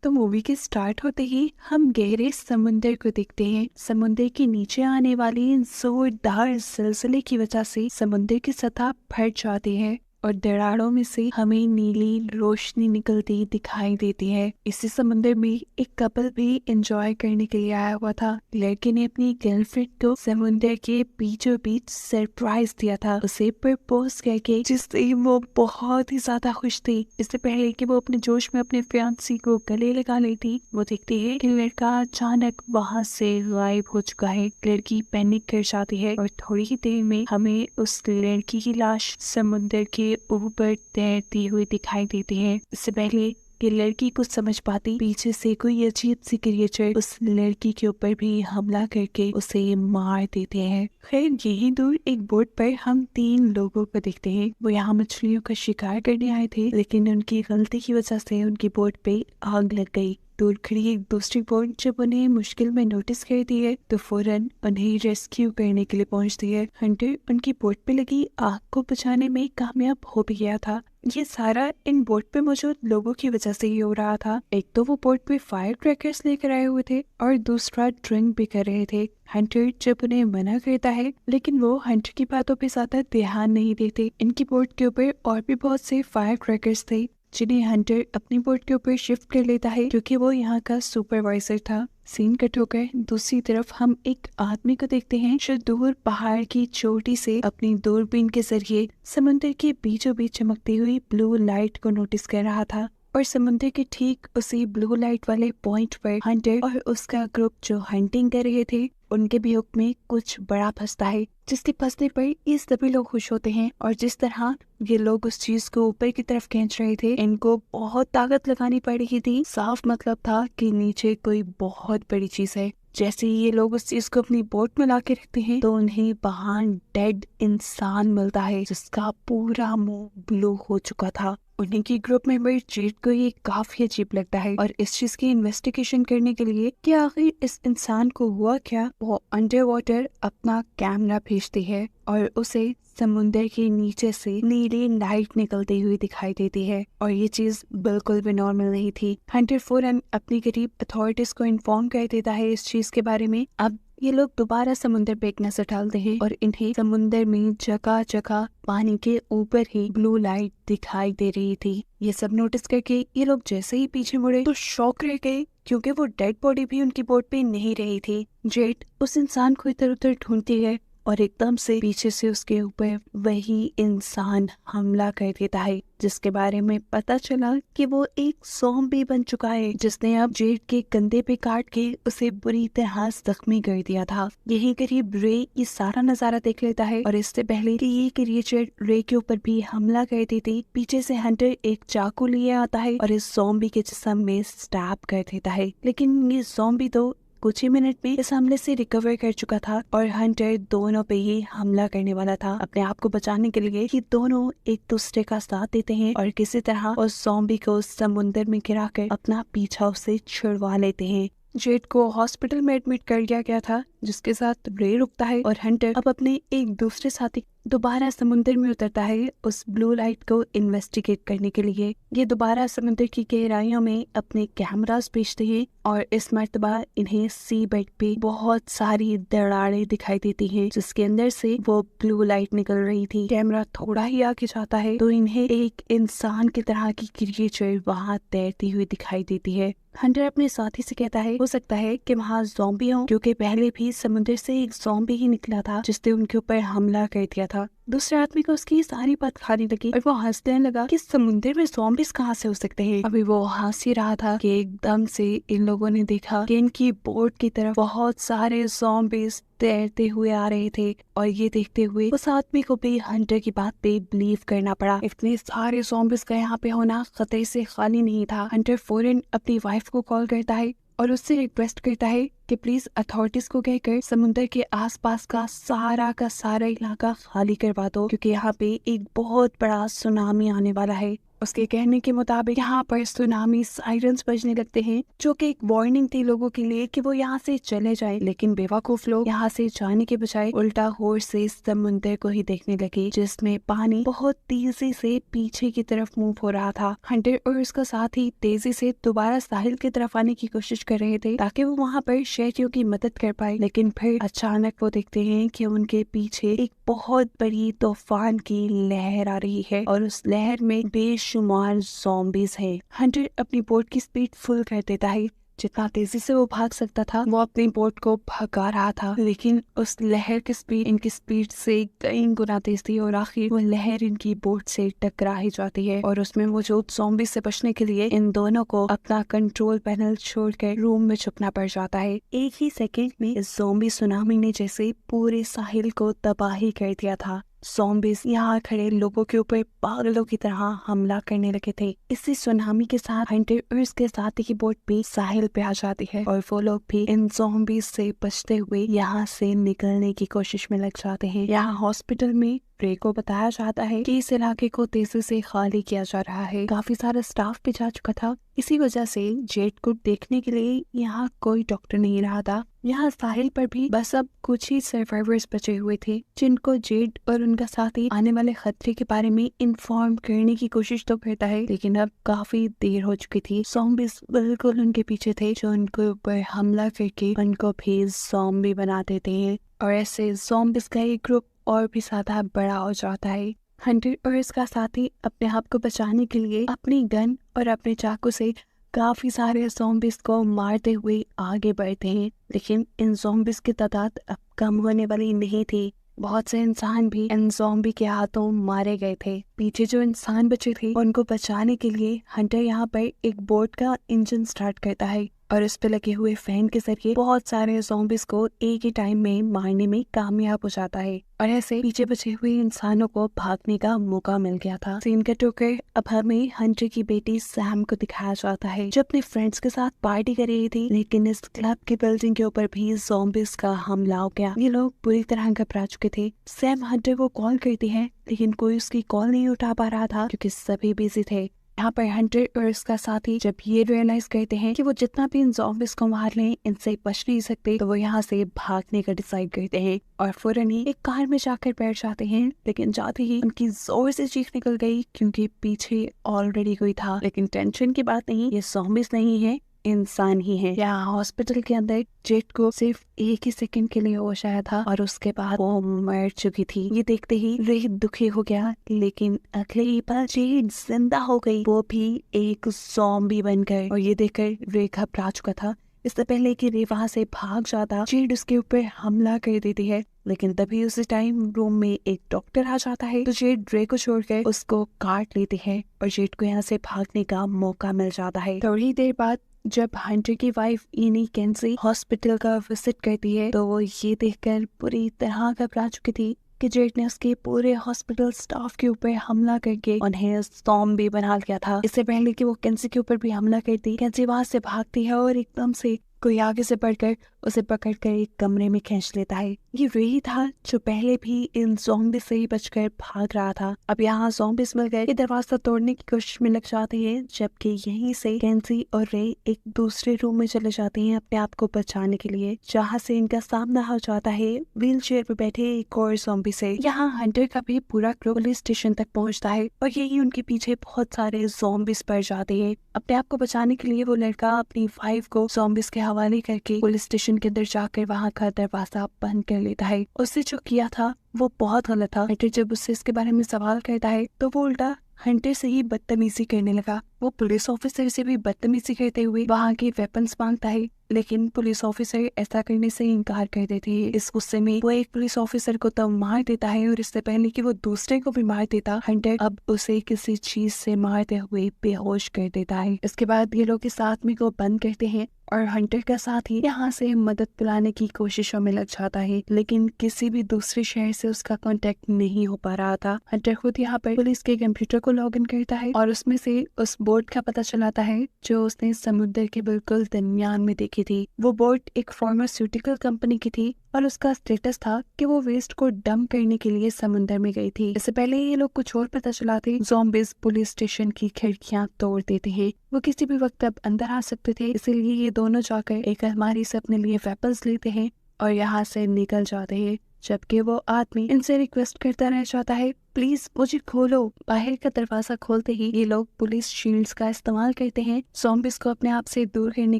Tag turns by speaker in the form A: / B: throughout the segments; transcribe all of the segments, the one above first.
A: तो मूवी के स्टार्ट होते ही हम गहरे समुंदर को देखते हैं। समुंदर के नीचे आने वाली जोरदार जिलजिले की वजह से समुंदर की सतह फट जाती है और दरारों में से हमें नीली रोशनी निकलती दिखाई देती है। इसी समुंदर में एक कपल भी एंजॉय करने के लिए आया हुआ था। लड़के ने अपनी गर्लफ्रेंड को समुंदर के बीचों बीच सरप्राइज दिया था, उसे प्रपोज करके, जिससे वो बहुत ही ज्यादा खुश थी। इससे पहले कि वो अपने जोश में अपने फियांसी को गले लगा लेती, वो देखती है कि लड़का अचानक वहाँ से गायब हो चुका है। लड़की पैनिक कर जाती है और थोड़ी ही देर में हमें उस लड़की की लाश समुंदर के ऊपर तैरती हुई दिखाई देती है। इससे पहले कि लड़की कुछ समझ पाती, पीछे से कोई अजीब सी क्रिएचर उस लड़की के ऊपर भी हमला करके उसे मार देते हैं। खैर, यही दूर एक बोट पर हम 3 लोगों को देखते हैं। वो यहाँ मछलियों का शिकार करने आए थे, लेकिन उनकी गलती की वजह से उनकी बोट पे आग लग गई। दूर खड़ी एक दूसरी बोट जब उन्हें मुश्किल में नोटिस करती है तो फौरन उन्हें रेस्क्यू करने के लिए पहुंचती है। हंटर उनकी बोट पे लगी आग को बुझाने में कामयाब हो भी गया था। ये सारा इन बोट पे मौजूद लोगों की वजह से ही हो रहा था। एक तो वो बोट पे फायर क्रैकर्स लेकर आए हुए थे और दूसरा ड्रिंक भी कर रहे थे। हंटर जब उन्हें मना करता है, लेकिन वो हंटर की बातों पे ज्यादा ध्यान नहीं देते। इनकी बोट के ऊपर और भी बहुत से फायर क्रैकर्स थे, जिन्हें हंटर अपनी बोट के ऊपर शिफ्ट कर लेता है, क्योंकि वो यहाँ का सुपरवाइजर था। सीन कट होकर दूसरी तरफ हम एक आदमी को देखते हैं जो दूर पहाड़ की चोटी से अपनी दूरबीन के जरिए समुद्र के बीचों बीच चमकती हुई ब्लू लाइट को नोटिस कर रहा था। और समुद्र के ठीक उसी ब्लू लाइट वाले पॉइंट पर हंटर और उसका ग्रुप जो हंटिंग कर रहे थे, उनके भी हुक में कुछ बड़ा फंसता है, जिसके फंसने पर ये सभी लोग खुश होते हैं। और जिस तरह ये लोग उस चीज को ऊपर की तरफ खींच रहे थे, इनको बहुत ताकत लगानी पड़ रही थी। साफ मतलब था कि नीचे कोई बहुत बड़ी चीज है। जैसे ही ये लोग उस चीज को अपनी बोट में ला के रखते हैं तो उन्हें वहाँ डेड इंसान मिलता है, जिसका पूरा मुंह ब्लू हो चुका था। उन्हीं की ग्रुप मेंबर जेड को ये काफी अजीब लगता है और इस चीज की इन्वेस्टिगेशन करने के लिए कि आखिर इस इंसान को हुआ क्या, वो अंडर वाटर अपना कैमरा भेजती है और उसे समुंदर के नीचे से नीली लाइट निकलती हुई दिखाई देती है। और ये चीज बिल्कुल भी नॉर्मल नहीं थी। हंटर फौरन अपनी करीब अथॉरिटीज को इन्फॉर्म कर देता है इस चीज के बारे में। अब ये लोग दोबारा समुंदर पे एक नजर डालते हैं और इन्हें समुंदर में जगह जगह पानी के ऊपर ही ब्लू लाइट दिखाई दे रही थी। ये सब नोटिस करके ये लोग जैसे ही पीछे मुड़े तो शॉक रह गए, क्योंकि वो डेड बॉडी भी उनकी बोट पे नहीं रही थी। जेट उस इंसान को इधर उधर ढूंढती है और एकदम से पीछे से उसके ऊपर वही इंसान हमला कर देता है, जिसके बारे में पता चला कि वो एक ज़ॉम्बी बन चुका है, जिसने अब जेड के कंधे पे काट के उसे बुरी तरह जख्मी कर दिया था। यही करीब रे ये सारा नजारा देख लेता है और इससे पहले कि ये क्रिएचर रे के ऊपर भी हमला कर देती, पीछे से हंटर एक चाकू लिए आता है और इस ज़ॉम्बी के जिस्म में स्टैब कर देता है। लेकिन ये ज़ॉम्बी तो कुछ ही मिनट में इस हमले से रिकवर कर चुका था और हंटर दोनों पे ही हमला करने वाला था। अपने आप को बचाने के लिए ये दोनों एक दूसरे का साथ देते हैं और किसी तरह उस ज़ॉम्बी को समुंदर में गिराकर अपना पीछा उसे छुड़वा लेते हैं। जेड को हॉस्पिटल में एडमिट कर लिया गया था, जिसके साथ रे रुकता है और हंटर अब अपने एक दूसरे साथी दोबारा समुंदर में उतरता है उस ब्लू लाइट को इन्वेस्टिगेट करने के लिए। ये दोबारा समुंदर की गहराइयों में अपने कैमरास भेजते हैं और इस मर्तबा इन्हें सी बेड पे बहुत सारी दरारें दिखाई देती हैं, जिसके अंदर से वो ब्लू लाइट निकल रही थी। कैमरा थोड़ा ही आगे जाता है तो इन्हें एक इंसान की तरह की क्रिएचर वहाँ तैरती हुई दिखाई देती है। हंटर अपने साथी से कहता है हो सकता है कि वहाँ ज़ॉम्बी हो, क्योंकि पहले भी समुद्र से एक ज़ॉम्बी ही निकला था जिसने उनके ऊपर हमला कर दिया था। दूसरे आदमी को उसकी सारी बात खाने लगी और वो हंसने लगा कि समुद्र में ज़ॉम्बीज कहाँ से हो सकते हैं। अभी वो हंस ही रहा था कि एकदम से इन लोगों ने देखा कि इनकी बोट की तरफ बहुत सारे ज़ॉम्बीज तैरते हुए आ रहे थे और ये देखते हुए उस आदमी को भी हंटर की बात पे बिलीव करना पड़ा। इतने सारे ज़ॉम्बीज का यहाँ पे होना खतरे से खाली नहीं था। हंटर फौरन अपनी वाइफ को कॉल करता है और उससे रिक्वेस्ट करता है कि प्लीज अथॉरिटीज को कहकर समुद्र के आसपास का सारा इलाका खाली करवा दो, क्योंकि यहाँ पे एक बहुत बड़ा सुनामी आने वाला है। उसके कहने के मुताबिक यहाँ पर सुनामी साइरन्स बजने लगते हैं, जो कि एक वार्निंग थी लोगों के लिए कि वो यहाँ से चले जाएं। लेकिन बेवकूफ लोग यहाँ से जाने के बजाय उल्टा होश से समुद्र को ही देखने लगे, जिसमें पानी बहुत तेजी से पीछे की तरफ मूव हो रहा था। हंटर और उसका साथी तेजी से दोबारा साहिल की तरफ आने की कोशिश कर रहे थे ताकि वो वहाँ पर शहरियों की मदद कर पाए, लेकिन फिर अचानक वो देखते हैं कि उनके पीछे एक बहुत बड़ी तूफान की लहर आ रही है और उस लहर में बेशुमार ज़ॉम्बीज हैं। हंटर अपनी बोट की स्पीड फुल कर देता है, जितना तेजी से वो भाग सकता था वो अपनी बोट को भगा रहा था, लेकिन उस लहर की स्पीड इनकी स्पीड से कई गुना तेज थी और आखिर वो लहर इनकी बोट से टकरा ही जाती है और उसमें मौजूद ज़ॉम्बी से बचने के लिए इन दोनों को अपना कंट्रोल पैनल छोड़कर रूम में छुपना पड़ जाता है। एक ही सेकंड में इस ज़ॉम्बी सुनामी ने जैसे पूरे साहिल को तबाही कर दिया था। ज़ॉम्बीज़ यहाँ खड़े लोगों के ऊपर पागलों की तरह हमला करने लगे थे। इसी सुनामी के साथ हंटर और उसके साथी की बोट भी साहिल पे आ जाती है और वो लोग भी इन ज़ॉम्बीज़ से बचते हुए यहाँ से निकलने की कोशिश में लग जाते हैं। यहाँ हॉस्पिटल में रे को बताया जाता है कि इस इलाके को तेजी से खाली किया जा रहा है। काफी सारा स्टाफ भी जा चुका था, इसी वजह से जेड को देखने के लिए यहाँ कोई डॉक्टर नहीं रहा था। यहाँ साहिल पर भी बस अब कुछ ही सर्वाइवर्स बचे हुए थे, जिनको जेड और उनका साथी आने वाले खतरे के बारे में इन्फॉर्म करने की कोशिश तो करता है, लेकिन अब काफी देर हो चुकी थी। ज़ॉम्बीज़ बिल्कुल उनके पीछे थे, जो उनके ऊपर हमला करके उनको भी ज़ॉम्बी बना देते हैं और ऐसे ज़ॉम्बीज़ का एक ग्रुप और भी ज्यादा बड़ा हो जाता है। हंटर और इसका साथी अपने आप को बचाने के लिए अपनी गन और अपने चाकू से काफी सारे ज़ॉम्बीज़ को मारते हुए आगे बढ़ते हैं, लेकिन इन ज़ॉम्बीज़ की तादाद अब कम होने वाली नहीं थी। बहुत से इंसान भी इन ज़ॉम्बी के हाथों मारे गए थे। पीछे जो इंसान बचे थे उनको बचाने के लिए हंटर यहाँ पर एक बोट का इंजन स्टार्ट करता है और इस पे लगे हुए फैन के जरिए बहुत सारे ज़ॉम्बीज़ को एक ही टाइम में मारने में कामयाब हो जाता है और ऐसे पीछे बचे हुए इंसानों को भागने का मौका मिल गया था। सीन कट होकर अब हमें हंटर की बेटी सैम को दिखाया जाता है, जो अपने फ्रेंड्स के साथ पार्टी कर रही थी, लेकिन इस क्लब की बिल्डिंग के ऊपर भी ज़ॉम्बीज़ का हमला हो गया। ये लोग बुरी तरह घबरा चुके थे। सैम हंटर को कॉल करती है, लेकिन कोई उसकी कॉल नहीं उठा पा रहा था क्योंकि सभी बिजी थे। यहाँ पर हंटर और उसका साथी जब ये रियलाइज करते हैं कि वो जितना भी इन ज़ॉम्बीज़ को मार लें इनसे बच नहीं सकते, तो वो यहाँ से भागने का डिसाइड करते हैं और फौरन ही एक कार में जाकर बैठ जाते हैं। लेकिन जाते ही उनकी जोर से चीख निकल गई क्योंकि पीछे ऑलरेडी कोई था। लेकिन टेंशन की बात नहीं, ये ज़ॉम्बीज़ नहीं है, इंसान ही है। यहाँ हॉस्पिटल के अंदर जेड को सिर्फ एक ही सेकंड के लिए होश आया था और उसके बाद वो मर चुकी थी। ये देखते ही रे दुखी हो गया, लेकिन अगले ही पल जेड जिंदा हो गई, वो भी एक ज़ॉम्बी बनकर। और ये देखकर रे घबरा चुका था। इससे पहले कि रे वहाँ से भाग जाता, जेड उसके ऊपर हमला कर देती है, लेकिन तभी उसी टाइम रूम में एक डॉक्टर आ जाता है, तो जेड रे को छोड़कर उसको काट लेती है और जेड को यहाँ से भागने का मौका मिल जाता है। थोड़ी देर बाद जब हंटर की वाइफ इनी केंसी हॉस्पिटल का विजिट करती है, तो वो ये देखकर पूरी तरह घबरा चुकी थी कि जेड ने उसके पूरे हॉस्पिटल स्टाफ के ऊपर हमला करके उन्हें ज़ॉम्बी बना लिया था। इससे पहले कि वो केंसी के ऊपर भी हमला करती, केंसी वहां से भागती है और एकदम से कोई आगे से बढ़कर उसे पकड़कर एक कमरे में खींच लेता है। ये वही था जो पहले भी इन ज़ॉम्बी से ही बचकर भाग रहा था। अब यहाँ ज़ॉम्बीज़ मिल गए, ये दरवाजा तोड़ने की कोशिश में लग जाते हैं, जबकि यहीं से केंसी और रे एक दूसरे रूम में चले जाते हैं अपने आप को बचाने के लिए, जहाँ से इनका सामना हो जाता है व्हील चेयर पे बैठे एक और ज़ॉम्बी से। यहाँ हंटर का भी पूरा क्रू पुलिस स्टेशन तक पहुँचता है और यही उनके पीछे बहुत सारे ज़ॉम्बीज़ पड़ जाते हैं। अपने आप को बचाने के लिए वो लड़का अपनी वाइफ को ज़ॉम्बीज़ के हवाले करके पुलिस स्टेशन के अंदर जाकर वहाँ का दरवाजा बंद कर लेता है। उससे जो किया था वो बहुत गलत था। हंटर जब उससे इसके बारे में सवाल करता है तो वो उल्टा हंटर से ही बदतमीजी करने लगा। वो पुलिस ऑफिसर से भी बदतमीजी करते हुए वहाँ के वेपन्स मांगता है, लेकिन पुलिस ऑफिसर ऐसा करने से इनकार कर देते हैं। इस गुस्से में वो एक पुलिस ऑफिसर को तब मार देता है और इससे पहले कि वो दूसरे को भी मार देता, हंटर अब उसे किसी चीज से मारते हुए बेहोश कर देता है। इसके बाद ये लोग इस आदमी को बंद करते हैं और हंटर का साथ ही यहाँ से मदद दिलाने की कोशिशों में लग जाता है, लेकिन किसी भी दूसरे शहर से उसका कांटेक्ट नहीं हो पा रहा था। हंटर खुद यहाँ पर पुलिस के कंप्यूटर को लॉगिन करता है और उसमें से उस बोट का पता चलाता है जो उसने समुद्र के बिल्कुल दरमियान में देखी थी। वो बोट एक फार्मास्यूटिकल कंपनी की थी और उसका स्टेटस था कि वो वेस्ट को डंप करने के लिए समुद्र में गई थी। इससे पहले ये लोग कुछ और पता चलाते, ज़ॉम्बीज़ पुलिस स्टेशन की खिड़कियां तोड़ देते हैं। वो किसी भी वक्त अब अंदर आ सकते थे, इसीलिए ये दोनों जाकर एक अलमारी से अपने लिए वेपन्स लेते हैं और यहाँ से निकल जाते हैं। जबकि वो आदमी इनसे रिक्वेस्ट करता रह जाता है, प्लीज मुझे खोलो। बाहर का दरवाजा खोलते ही ये लोग पुलिस शील्ड्स का इस्तेमाल करते हैं ज़ॉम्बीज़ को अपने आप से दूर करने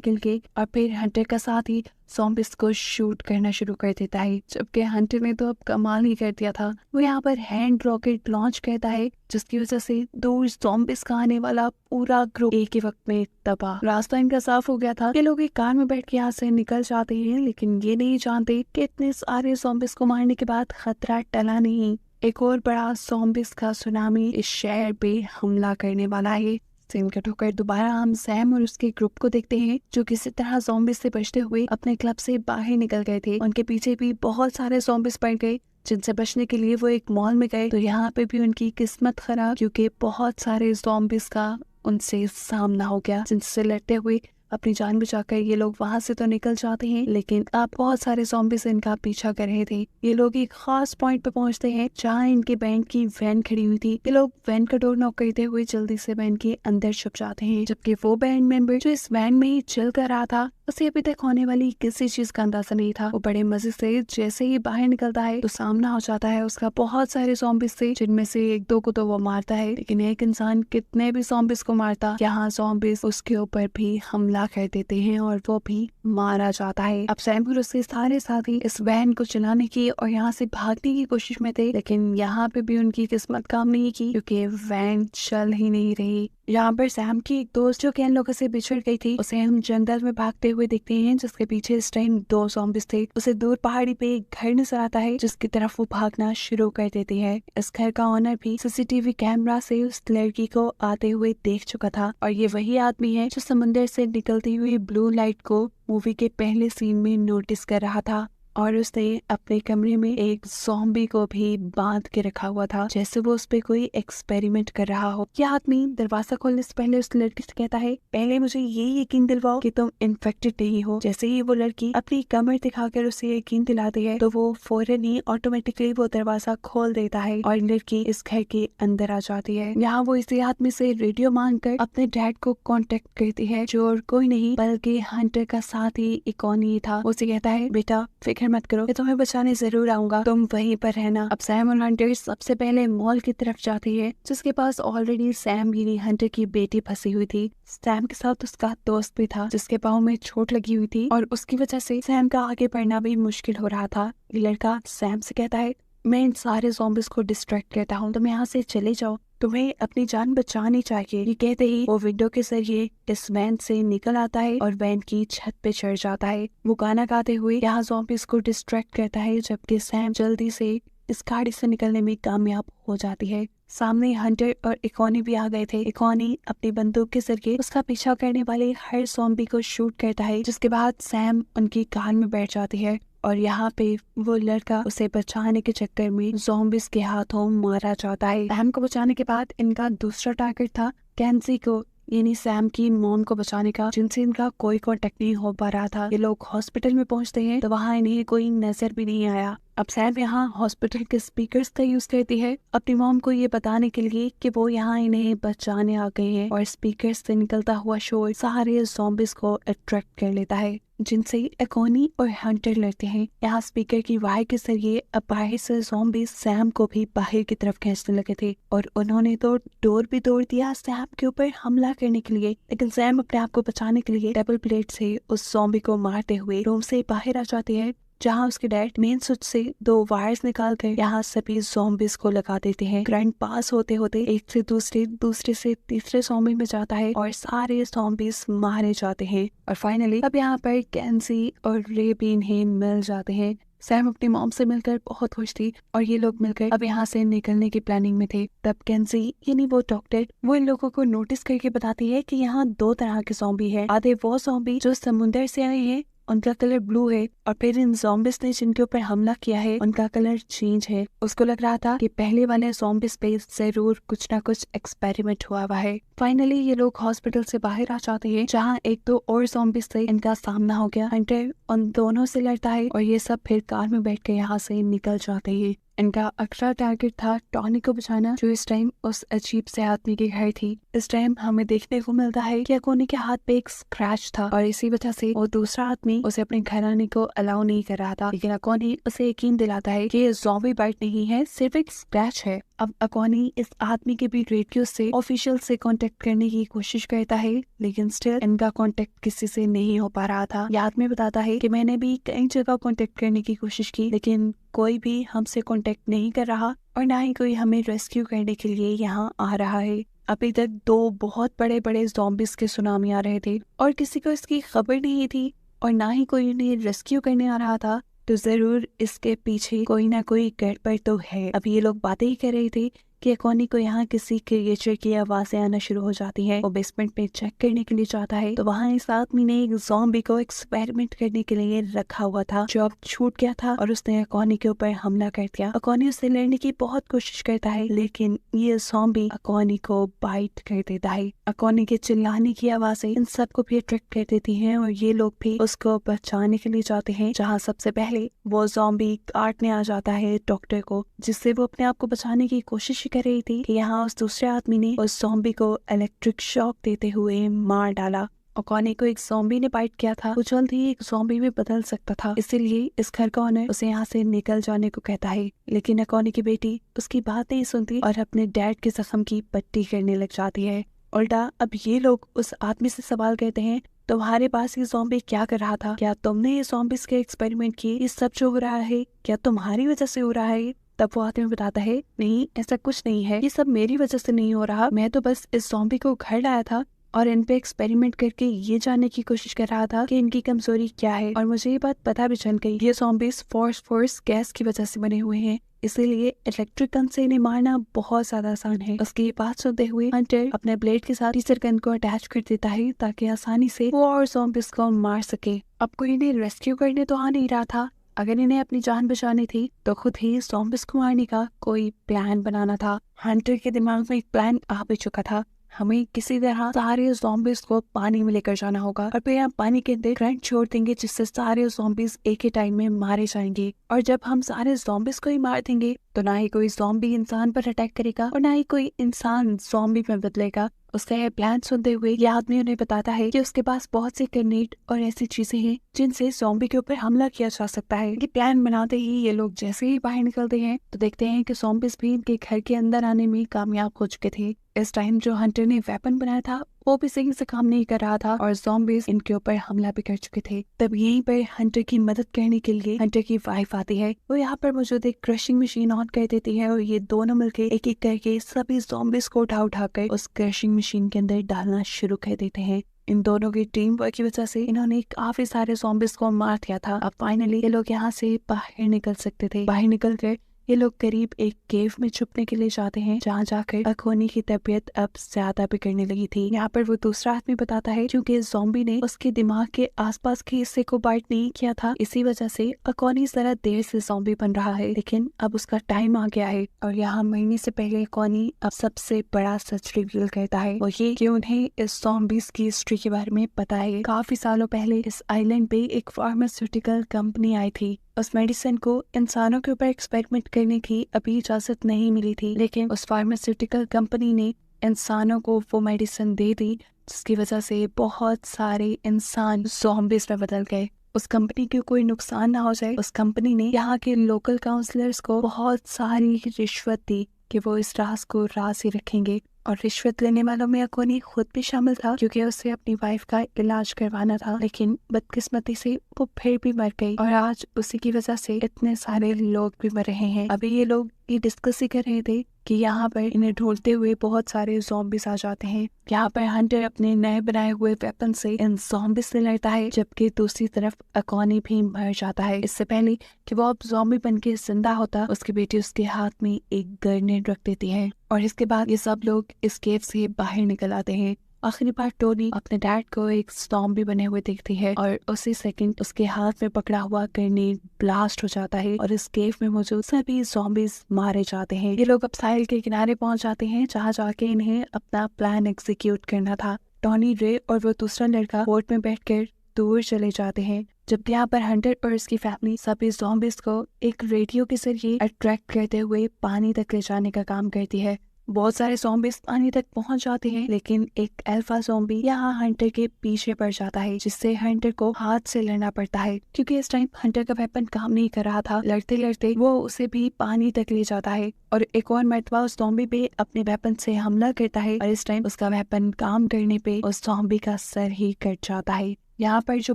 A: के लिए, और फिर हंटर का साथ ही ज़ॉम्बीज़ को शूट करना शुरू कर देता है। जबकि हंटर ने तो अब कमाल ही कर दिया था। वो यहाँ पर हैंड रॉकेट लॉन्च करता है जिसकी वजह से दूर ज़ॉम्बीज़ का आने वाला पूरा ग्रुप एक ही वक्त में तबाह। रास्ता इनका साफ हो गया था। ये लोग एक कार में बैठ के यहाँ से निकल जाते हैं, लेकिन ये नहीं जानते कि इतने सारे ज़ॉम्बीज़ को मारने के बाद खतरा टला नहीं। एक और बड़ा ज़ॉम्बीज़ का सुनामी इस शहर पे हमला करने वाला है। सीन कट होकर दोबारा हम सैम और उसके ग्रुप को देखते हैं जो किसी तरह ज़ॉम्बीज़ से बचते हुए अपने क्लब से बाहर निकल गए थे। उनके पीछे भी बहुत सारे ज़ॉम्बीज़ पड़ गए जिनसे बचने के लिए वो एक मॉल में गए, तो यहाँ पे भी उनकी किस्मत खराब क्योंकि बहुत सारे ज़ॉम्बीज़ का उनसे सामना हो गया, जिनसे लड़ते हुए अपनी जान बचाकर ये लोग वहां से तो निकल जाते हैं, लेकिन अब बहुत सारे ज़ॉम्बीज़ इनका पीछा कर रहे थे। ये लोग एक खास पॉइंट पे पहुंचते हैं जहाँ इनके बैंड की वैन खड़ी हुई थी। ये लोग वैन का डोर नॉक करते हुए जल्दी से वैन के अंदर छुप जाते हैं, जबकि वो बैंड मेंबर जो इस वैन में ही चिल कर रहा था उसे अभी तक होने वाली किसी चीज का अंदाजा नहीं था। वो बड़े मजे से जैसे ही बाहर निकलता है तो सामना हो जाता है उसका बहुत सारे ज़ॉम्बीज़ से, जिनमें से एक दो को तो वो मारता है, लेकिन एक इंसान कितने भी ज़ॉम्बीज़ को मारता, यहाँ ज़ॉम्बीज़ उसके ऊपर भी हमला कर देते हैं और वो भी मारा जाता है। अब सैम और उसके सारे साथी इस वैन को चलाने की और यहाँ से भागने की कोशिश में थे, लेकिन यहाँ पे भी उनकी किस्मत काम नहीं की क्योंकि वैन चल ही नहीं रही। यहाँ पर सैम की एक दोस्त जो कि इन लोगों से बिछड़ गई थी उसे हम जंगल में भागते हुए देखते हैं, जिसके पीछे इस टाइम दो ज़ॉम्बीज़ थे। उसे दूर पहाड़ी पे एक घर नजर आता है जिसकी तरफ वो भागना शुरू कर देती है। इस घर का ओनर भी सीसीटीवी कैमरा से उस लड़की को आते हुए देख चुका था और ये वही आदमी है जो समुद्र से निकलती हुई ब्लू लाइट को मूवी के पहले सीन में नोटिस कर रहा था, और उसने अपने कमरे में एक ज़ॉम्बी को भी बांध के रखा हुआ था जैसे वो उस पे कोई एक्सपेरिमेंट कर रहा हो। यह आदमी दरवाजा खोलने से पहले उस लड़की से कहता है, पहले मुझे ये यकीन दिलवाओ कि तुम इन्फेक्टेड नहीं हो। जैसे ही वो लड़की अपनी कमर दिखाकर उसे यकीन दिलाती है तो वो फौरन ही ऑटोमेटिकली वो दरवाजा खोल देता है और लड़की इस घर के अंदर आ जाती है। यहाँ वो इसी आदमी से रेडियो मांगकर अपने डैड को कांटेक्ट करती है जो और कोई नहीं बल्कि हंटर का साथ ही इकोनी था। उसे कहता है, बेटा फिक्र मत करो, मैं तुम्हें बचाने जरूर आऊंगा, तुम वहीं पर रहना। अब सैम और हंटर सबसे पहले मॉल की तरफ जाती है जिसके पास ऑलरेडी सैम यानी हंटर की बेटी फंसी हुई थी। सैम के साथ उसका दोस्त भी था जिसके पाँव में चोट लगी हुई थी और उसकी वजह से सैम का आगे बढ़ना भी मुश्किल हो रहा था। ये लड़का सैम से कहता है, मैं इन सारे ज़ॉम्बीज़ को डिस्ट्रैक्ट करता हूँ, तुम यहाँ से चले जाओ, तुम्हें अपनी जान बचानी चाहिए। ये कहते ही वो विंडो के जरिए इस वैन से निकल आता है और वैन की छत पे चढ़ जाता है। वो गाना गाते हुए यहाँ ज़ॉम्बीज़ को डिस्ट्रैक्ट करता है, जबकि सैम जल्दी से इस गाड़ी से निकलने में कामयाब हो जाती है। सामने हंटर और इकोनी भी आ गए थे। इकोनी अपनी बंदूक के जरिए उसका पीछा करने वाले हर ज़ॉम्बी को शूट करता है, जिसके बाद सैम उनकी कार में बैठ जाती है और यहाँ पे वो लड़का उसे बचाने के चक्कर में ज़ॉम्बीज़ के हाथों मारा जाता है। सैम को बचाने के बाद इनका दूसरा टारगेट था कैंसी को, यानी सैम की मॉम को बचाने का, जिनसे इनका कोई कांटेक्ट नहीं हो पा रहा था। ये लोग हॉस्पिटल में पहुंचते हैं तो वहाँ इन्हें कोई नजर भी नहीं आया। अब सैम यहाँ हॉस्पिटल के स्पीकर्स का यूज करती है अपनी मॉम को ये बताने के लिए कि वो यहाँ इन्हें बचाने आ गए हैं, और स्पीकर्स से निकलता हुआ शोर सारे ज़ॉम्बीज़ को अट्रैक्ट कर लेता है जिनसे इकोनी और हंटर लड़ते हैं। यहाँ स्पीकर की वायर के जरिए अब बाहर से ज़ॉम्बीज़ सैम को भी बाहर की तरफ खींचने लगे थे और उन्होंने तो डोर भी तोड़ दिया सैम के ऊपर हमला करने के लिए, लेकिन सैम अपने आप को बचाने के लिए डबल ब्लेड से उस ज़ॉम्बी को मारते हुए रूम से बाहर आ जाते हैं, जहाँ उसके डैड मेन स्विच से 2 वायर्स निकाल कर यहाँ सभी ज़ॉम्बीज़ को लगा देते हैं। करंट पास होते होते एक से दूसरे, दूसरे से तीसरे ज़ॉम्बी में जाता है और सारे ज़ॉम्बीज़ मारे जाते हैं। और फाइनली अब यहाँ पर कैंसी और रे भी इन्हें मिल जाते हैं। सैम अपनी मॉम से मिलकर बहुत खुश थी और ये लोग मिलकर अब यहाँ से निकलने की प्लानिंग में थे। तब कैंसी यानी वो डॉक्टर वो इन लोगों को नोटिस करके बताती है कि यहाँ 2 तरह के ज़ॉम्बी हैं। आधे वो ज़ॉम्बी जो समुंदर से आए हैं उनका कलर ब्लू है और फिर इन ज़ॉम्बिस ने जिनके ऊपर हमला किया है उनका कलर चेंज है। उसको लग रहा था कि पहले वाले ज़ॉम्बिस पे जरूर कुछ ना कुछ एक्सपेरिमेंट हुआ है। फाइनली ये लोग हॉस्पिटल से बाहर आ जाते हैं जहाँ एक दो और ज़ॉम्बिस से इनका सामना हो गया। हंटर उन दोनों से लड़ता है और ये सब फिर कार में बैठ के यहाँ से निकल जाते हैं। इनका अगला टारगेट था टॉनी को बचाना, जो इस टाइम उस अजीब से आदमी के घर थी। इस टाइम हमें देखने को मिलता है कि अकोनी के हाथ पे एक स्क्रैच था और इसी वजह से वो दूसरा आदमी उसे अपने घर आने को अलाउ नहीं कर रहा था। लेकिन अकोनी उसे यकीन दिलाता है कि ये ज़ॉम्बी बाइट नहीं है, सिर्फ एक स्क्रैच है। अब अकोनी इस आदमी के भी रेडियो से ऑफिशियल से कांटेक्ट करने की कोशिश करता है, लेकिन स्टिल इनका कांटेक्ट किसी से नहीं हो पा रहा था। यह आदमी बताता है कि मैंने भी कई जगह कांटेक्ट करने की कोशिश की, लेकिन कोई भी हमसे कांटेक्ट नहीं कर रहा और ना ही कोई हमें रेस्क्यू करने के लिए यहाँ आ रहा है। अभी तक दो बहुत बड़े बड़े ज़ॉम्बिस के सुनामी आ रहे थे और किसी को इसकी खबर नहीं थी और ना ही कोई उन्हें रेस्क्यू करने आ रहा था, तो जरूर इसके पीछे कोई ना कोई गड़बड़ तो है। अब ये लोग बातें ही कर रहे थे कि अकोनी को यहाँ किसी क्रिएचर की आवाजें आना शुरू हो जाती है। वो बेसमेंट में चेक करने के लिए जाता है तो वहाँ इस आदमी ने एक ज़ॉम्बी को एक्सपेरिमेंट करने के लिए रखा हुआ था, जो अब छूट गया था और उसने अकोनी के ऊपर हमला कर दिया। अकोनी उससे लड़ने की बहुत कोशिश करता है, लेकिन ये ज़ॉम्बी अकोनी को बाइट कर देता है। अकोनी के चिल्लाने की आवाजें इन सबको भी अट्रैक्ट कर देती है और ये लोग भी उसको बचाने के लिए जाते हैं, जहाँ सबसे पहले वो ज़ॉम्बी काटने आ जाता है डॉक्टर को, जिससे वो अपने आप को बचाने की कोशिश कर रही थी कि यहाँ उस दूसरे आदमी ने उस ज़ॉम्बी को इलेक्ट्रिक शॉक देते हुए मार डाला। अकोनी को एक ज़ॉम्बी ने बाइट किया था, वो जल्द ही एक ज़ॉम्बी में बदल सकता था, इसीलिए इस घर का ओनर उसे यहाँ से निकल जाने को कहता है। लेकिन अकोनी की बेटी उसकी बात नहीं सुनती और अपने डैड के जख्म की पट्टी करने लग जाती है। उल्टा अब ये लोग उस आदमी से सवाल करते हैं, तुम्हारे पास ये ज़ॉम्बी क्या कर रहा था? क्या तुमने ये ज़ॉम्बिस के एक्सपेरिमेंट किए? ये सब जो हो रहा है क्या तुम्हारी वजह से हो रहा है? तब वो आदमी बताता है, नहीं ऐसा कुछ नहीं है, ये सब मेरी वजह से नहीं हो रहा, मैं तो बस इस ज़ॉम्बी को घर लाया था और इन पे एक्सपेरिमेंट करके ये जानने की कोशिश कर रहा था कि इनकी कमजोरी क्या है। और मुझे ये बात पता भी चल गई, ये ज़ॉम्बिस फोर्स गैस की वजह से बने हुए हैं, इसीलिए इलेक्ट्रिक गन से इन्हें मारना बहुत ज्यादा आसान है। उसकी ये बात सुनते हुए हंटर अपने ब्लेड के साथ टीचर गन को अटैच कर देता है ताकि आसानी से वो और ज़ॉम्बिस को मार सके। अब कोई इन्हें रेस्क्यू करने तो आ नहीं रहा था, अगर इन्हें अपनी जान बचानी थी तो खुद ही ज़ॉम्बिस को मारने का कोई प्लान बनाना था। हंटर के दिमाग में एक प्लान आ भी चुका था, हमें किसी तरह सारे ज़ॉम्बिस को पानी में लेकर जाना होगा और फिर हम पानी के अंदर करंट छोड़ देंगे, जिससे सारे ज़ॉम्बिस एक ही टाइम में मारे जाएंगे। और जब हम सारे ज़ॉम्बिस को ही मार देंगे तो ना ही कोई ज़ॉम्बी इंसान पर अटैक करेगा और ना ही कोई इंसान ज़ॉम्बी में बदलेगा। उसका यह प्लान सुनते हुए ये आदमी उन्हें बताता है कि उसके पास बहुत से ग्रेनेड और ऐसी चीजें हैं जिनसे ज़ॉम्बी के ऊपर हमला किया जा सकता है। ये प्लान बनाते ही ये लोग जैसे ही बाहर निकलते हैं तो देखते हैं कि ज़ॉम्बिस भी इनके घर के अंदर आने में कामयाब हो चुके थे। इस टाइम जो हंटर ने वेपन बनाया था वो भी सही से काम नहीं कर रहा था और ज़ॉम्बिस इनके ऊपर हमला भी कर चुके थे। तब यहीं पर हंटर की मदद करने के लिए हंटर की वाइफ आती है। वो यहाँ पर मौजूद एक क्रशिंग मशीन ऑन कर देती है और ये दोनों मिलकर एक एक करके सभी ज़ॉम्बिस को उठा कर उस क्रशिंग मशीन के अंदर डालना शुरू कर देते हैं। इन दोनों की टीम वर्क की वजह से इन्होंने काफी सारे ज़ॉम्बिस को मार दिया था। अब फाइनली ये लोग यहाँ से बाहर निकल सकते थे। बाहर निकल कर ये लोग करीब एक केव में छुपने के लिए जाते हैं, जहाँ जाकर अकोनी की तबीयत अब ज्यादा बिगड़ने लगी थी। यहाँ पर वो दूसरा आदमी बताता है क्योंकि ज़ॉम्बी ने उसके दिमाग के आसपास के हिस्से को बाइट नहीं किया था, इसी वजह से अकोनी जरा देर से ज़ॉम्बी बन रहा है, लेकिन अब उसका टाइम आ गया है। और यहाँ मरने से पहले अकोनी अब सबसे बड़ा सच रिवील करता है, वो ये कि उन्हें इस ज़ॉम्बीज की हिस्ट्री के बारे में पता है। काफी सालों पहले इस आइलैंड पे एक फार्मास्यूटिकल कंपनी आई थी। उस मेडिसिन को इंसानों के ऊपर एक्सपेरिमेंट करने की अभी इजाजत नहीं मिली थी, लेकिन उस फार्मास्यूटिकल कंपनी ने इंसानों को वो मेडिसिन दे दी, जिसकी वजह से बहुत सारे इंसान ज़ॉम्बिस में बदल गए। उस कंपनी को कोई नुकसान ना हो जाए, उस कंपनी ने यहाँ के लोकल काउंसलर्स को बहुत सारी रिश्वत दी कि वो इस राज को राज ही रखेंगे। और रिश्वत लेने वालों में अकोनी खुद भी शामिल था, क्योंकि उसे अपनी वाइफ का इलाज करवाना था, लेकिन बदकिस्मती से वो फिर भी मर गई और आज उसी की वजह से इतने सारे लोग भी मर रहे हैं। अभी ये लोग ये डिस्कस ही कर रहे थे कि यहाँ पर इन्हें ढूंढते हुए बहुत सारे ज़ॉम्बिस आ जाते हैं। यहाँ पर हंटर अपने नए बनाए हुए वेपन से इन ज़ॉम्बिस से लड़ता है, जबकि दूसरी तरफ अकोनी भी मर जाता है। इससे पहले कि वो अब ज़ॉम्बी बन के जिंदा होता, उसकी बेटी उसके हाथ में एक ग्रेनेड रख देती है और इसके बाद ये सब लोग इस केव से बाहर निकल आते हैं। आखिरी बार टोनी अपने डैड को एक ज़ॉम्बी बने हुए देखती है और उसी सेकंड उसके हाथ में पकड़ा हुआ ग्रेनेड ब्लास्ट हो जाता है और इस केव में मौजूद सभी ज़ॉम्बीज मारे जाते हैं। ये लोग अब साहिल के किनारे पहुंच जाते हैं जहाँ जाके इन्हें अपना प्लान एग्जीक्यूट करना था। टोनी, रे और वो दूसरा लड़का बोट में बैठकर दूर चले जाते हैं। जब यहाँ पर हंटर और उसकी फैमिली सभी ज़ॉम्बीज को एक रेडियो के जरिए अट्रैक्ट करते हुए पानी तक ले जाने का काम करती है। बहुत सारे ज़ॉम्बीज पानी तक पहुंच जाते हैं, लेकिन एक अल्फा ज़ॉम्बी यहाँ हंटर के पीछे पड़ जाता है, जिससे हंटर को हाथ से लड़ना पड़ता है क्योंकि इस टाइम हंटर का वेपन काम नहीं कर रहा था। लड़ते लड़ते वो उसे भी पानी तक ले जाता है और एक और मर्तबा उस ज़ॉम्बी पे अपने वेपन से हमला करता है और इस टाइम उसका वेपन काम करने पे उस ज़ॉम्बी का सर ही कट जाता है। यहाँ पर जो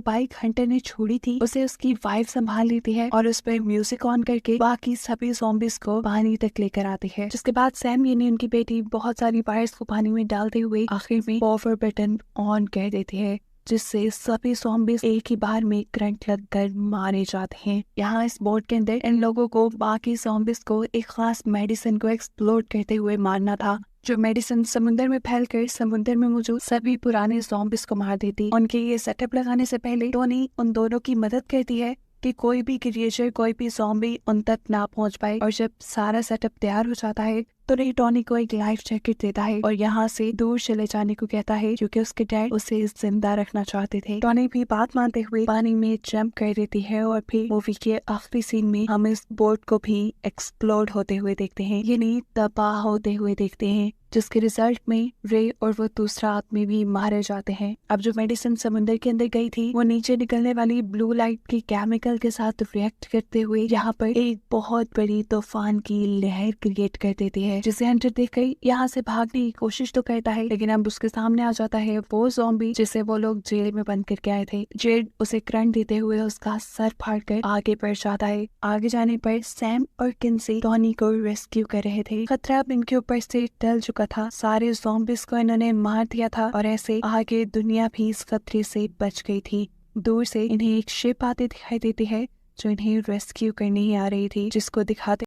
A: बाइक हंटर ने छोड़ी थी उसे उसकी वाइफ संभाल लेती है और उस पर म्यूजिक ऑन करके बाकी सभी ज़ॉम्बीज को पानी तक लेकर आती है। जिसके बाद सैम यानी उनकी बेटी बहुत सारी वायर्स को पानी में डालते हुए आखिर में पावर बटन ऑन कर देती है, जिससे सभी ज़ॉम्बीज एक ही बार में करंट लगकर मारे जाते हैं। यहाँ इस बोट के अंदर इन लोगों को बाकी ज़ॉम्बीज को एक खास मेडिसिन को एक्सप्लोड करते हुए मारना था, जो मेडिसिन समुद्र में फैलकर समुद्र में मौजूद सभी पुराने ज़ॉम्बीज को मार देती। उनके ये सेटअप लगाने से पहले टोनी उन दोनों की मदद करती है कि कोई भी क्रिएचर, कोई भी ज़ॉम्बी उन तक ना पहुंच पाए। और जब सारा सेटअप तैयार हो जाता है तो रे टोनी को एक लाइफ जैकेट देता है और यहाँ से दूर चले जाने को कहता है क्योंकि उसके डैड उसे जिंदा रखना चाहते थे। टोनी भी बात मानते हुए पानी में जंप कर देती है और फिर मूवी के आखिरी सीन में हम इस बोट को भी एक्सप्लोड होते हुए देखते हैं, यानी तबाह होते हुए देखते हैं, जिसके रिजल्ट में रे और वो दूसरा आदमी भी मारे जाते हैं। अब जो मेडिसिन समुद्र के अंदर गई थी वो नीचे निकलने वाली ब्लू लाइट की केमिकल के साथ रिएक्ट करते हुए यहाँ पर एक बहुत बड़ी तूफान की लहर क्रिएट कर देती है, जिसे हंटर देखकर यहाँ से भागने की कोशिश तो करता है, लेकिन अब उसके सामने आ जाता है वो ज़ॉम्बी जिसे वो लोग जेल में बंद करके आए थे। जेड उसे करंट देते हुए उसका सर फाड़कर आगे बढ़ जाता है। आगे जाने पर सैम और किन्सी टोनी को रेस्क्यू कर रहे थे। खतरा अब इनके ऊपर से टल चुका था, सारे ज़ॉम्बीज को इन्होंने मार दिया था और ऐसे आगे दुनिया भी इस खतरे से बच गई थी। दूर से इन्हें एक शिप आती दिखाई देती है जो इन्हें रेस्क्यू करने ही आ रही थी, जिसको दिखाते